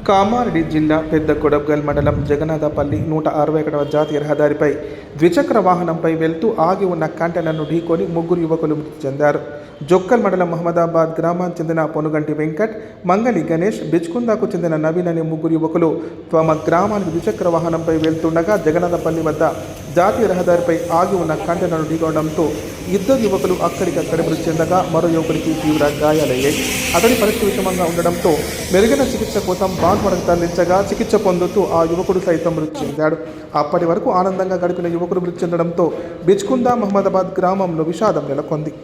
కామారెడ్డి జిల్లా పెద్ద కొడబ్గల్ మండలం జగన్నాథపల్లి 161వ జాతీయ రహదారిపై ద్విచక్ర వాహనంపై వెళ్తూ ఆగి ఉన్న కంటైనర్ను ఢీకొని ముగ్గురు యువకులు మృతి చెందారు. జొక్కల్ మండలం మహమ్మదాబాద్ గ్రామానికి చెందిన పొనుగంటి వెంకట్, మంగళి గణేష్, బిచ్కుందాకు చెందిన నవీన్ అనే ముగ్గురు యువకులు తమ గ్రామానికి ద్విచక్ర వాహనంపై వెళ్తుండగా జగన్నాథపల్లి వద్ద జాతీయ రహదారిపై ఆగి ఉన్న కంటైనర్ను ఢీకొనడంతో ఇద్దరు యువకులు అక్కడికక్కడే మృతి చెందగా మరో యువకుడికి తీవ్ర గాయాలయ్యాయి. అతడి పరిస్థితి విషమంగా ఉండడంతో మెరుగైన చికిత్స కోసం బాన్స్వాడకు తరలించగా చికిత్స పొందుతూ ఆ యువకుడు సైతం మృతి చెందాడు. అప్పటి వరకు ఆనందంగా గడిపిన యువకుడు మృతి చెందడంతో బిచ్కుందా మహమ్మదాబాద్ గ్రామంలో విషాదం నెలకొంది.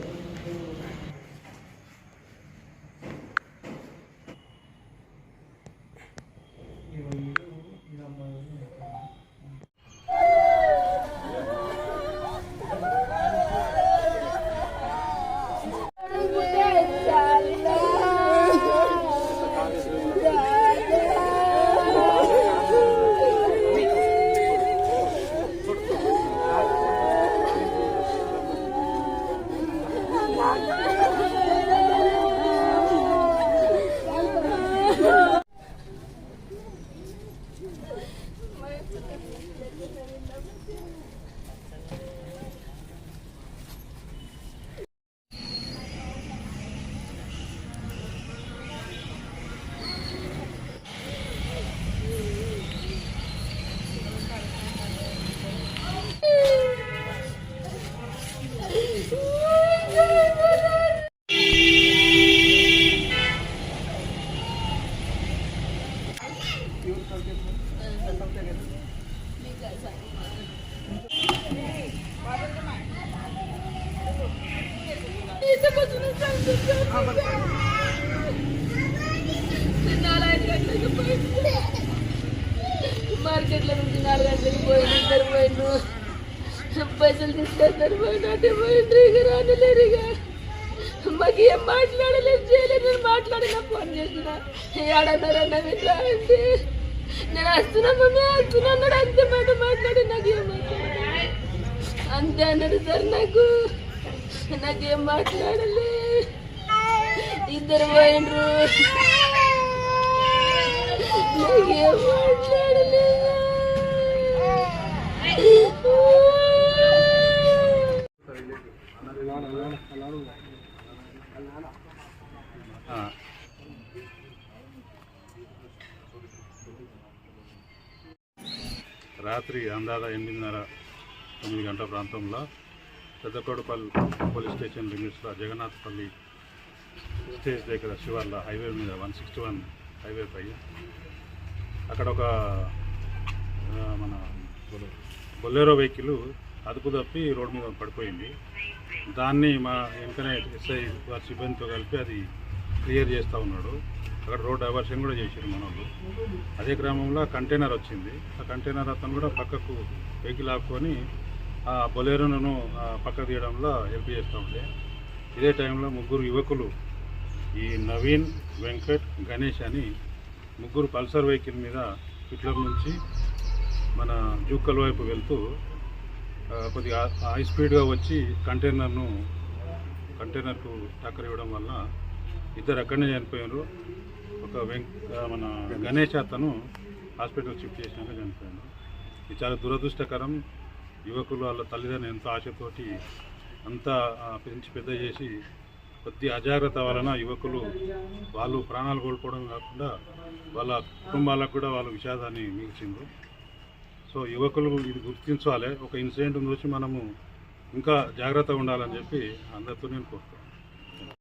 మార్కెట్లో నుంచి 4 గంటలకు పోయిండు, ఇద్దరు పోయిండు, పైసలు తీసుకెళ్తారు పోయిన అంటే పోయిండ్రు. ఇక రానలేరు, ఇక మాకు ఏం మాట్లాడలేదు, చేయలేదు. నేను మాట్లాడినా ఫోన్ చేసిన ఏడన్నారన్న విట్లా అంటే నేను వస్తున్నా మమ్మీ వస్తున్నా అన్నాడు. అంతే మాట మాట్లాడి నాకేం మాట్లాడలేదు, అంతే అన్నాడు సార్. నాకేం మాట్లాడలే, ఇద్దరు పోయిండ్రు, నాకేం మాట్లాడలేదు. రాత్రి అందాజ 8:30-9 గంటల ప్రాంతంలో పెద్దకోడపల్లి పోలీస్ స్టేషన్ లిమిట్స్లో జగన్నాథపల్లి స్టేజ్ దగ్గర శివార్ల హైవే మీద 161 హైవే పై అక్కడ ఒక మన బొలెరో వెహికల్ అదుపు తప్పి రోడ్డు మీద పడిపోయింది. దాన్ని మా వెంటనే ఎస్ఐ వారి సిబ్బందితో కలిపి అది క్లియర్ చేస్తూ ఉన్నాడు. అక్కడ రోడ్ డైవర్షన్ కూడా చేశారు మన వాళ్ళు. అదే క్రమంలో కంటైనర్ వచ్చింది. ఆ కంటైనర్ అతను కూడా పక్కకు వెహికల్ ఆపుకొని ఆ బొలెరోను పక్కకు తీయడంలో హెల్ప్ చేస్తూ ఉండే. ఇదే టైంలో ముగ్గురు యువకులు, ఈ నవీన్, వెంకట్, గణేష్ అని ముగ్గురు పల్సర్ వెహికల్ మీద పిట్లం నుంచి మన జూక్కల్ వైపు వెళ్తూ కొద్దిగా హై స్పీడ్గా వచ్చి కంటైనర్కు టక్కర్ ఇవ్వడం వల్ల ఇద్దరు అక్కడనే చనిపోయారు. ఒక మన గణేష్ అతను హాస్పిటల్ షిఫ్ట్ చేసినాక చనిపోయాడు. ఇది చాలా దురదృష్టకరం. యువకులు వాళ్ళ తల్లిదండ్రులు ఎంతో ఆశతోటి అంతా పెంచి పెద్ద చేసి కొద్ది అజాగ్రత్త వలన యువకులు వాళ్ళు ప్రాణాలు కోల్పోవడం కాకుండా వాళ్ళ కుటుంబాలకు కూడా వాళ్ళ విషాదాన్ని మిగిల్చింది. సో యువకులు ఇది గుర్తించాలి. ఒక ఇన్సిడెంట్ చూసి మనము ఇంకా జాగ్రత్తగా ఉండాలని చెప్పి అందరితో నేను కోరుతాను.